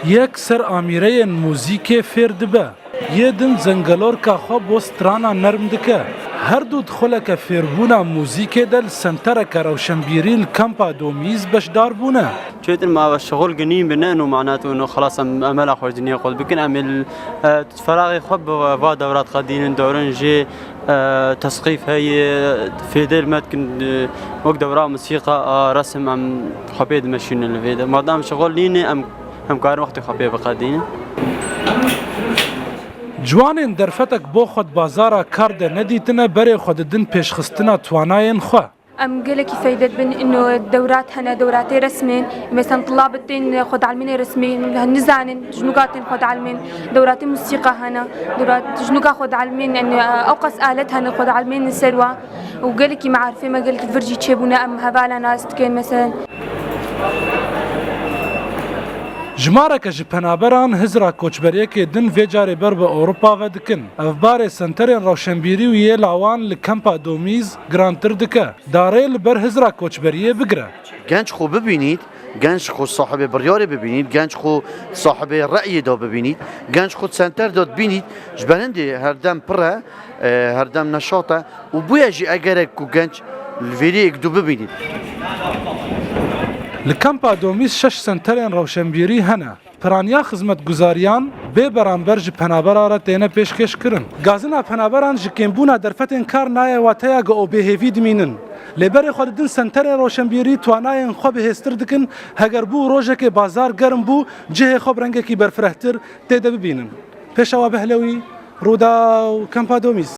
یک سر آمیره موزیک فیر دبه یه دن زنگلور که خواب و سترانا نرم دکه هر دو دخوله که فیربونا موزیک دل سنتره که روشنبیری الكامبا دوميز بشدار بونه شوية ما الشغل قنيم بنا انه معناته انه خلاص امل اخرج دنيا قول بكن اعمل فراغي خب فا دورات قادين دورن جي تسقيف هي في دير ما تكن وقت دورات موسيقى رسم ام خبيد ماشين الفيدا ما دام شغل ليني ام كار وقت خبيه بقادين جوانین درفتک بو خود بازارا کار ده ندیتنه بره خود دن پیشخستنا تواناین خو ام قالك فايدة بن انه الدورات هنا دورات رسمين مثلا طلابتين خد علمين رسمي هنزانن جنوقاتين خد علمين دورات موسيقى هنا دورات جنوقا خد علمين يعني اوقس آلات هنا خد علمين السروة وقالك ما عارفة ما قالك فرجي تشيبونا ام هبالا ناس كان مثلا جماره که جپنابران هزرا کوچبریه که دن ویجاری بر به اروپا و دکن افبار سنترین روشنبیری و یه لاوان لکمپا دومیز گرانتر دکه داره لبر هزرا کوچبریه بگره گنج خو ببینید گنج خو صاحب بریاری ببینید گنج خو صاحب رأی دا ببینید گنج خو سنتر داد بینید جبننده هر دم پره هر دم نشاطه و بویجی اگر کو گنج الویری اکدو ببینید لکمپا دومیز 6 سنترین روشنبیری هنه پرانیا خدمت گزاریان به برانبر جپنابرا را تینه پیشکش کرن گازنا پنابران جکمبونا درفتن کار نای واتیا گو بهوی دمینن لبر خود دن سنتر روشنبیری توانای خو به هستر دکن هگر بو روزه که بازار گرم بو جه خو رنگه کی برفرهتر تده ببینن پیشوا بهلوی رودا و کمپا دومیز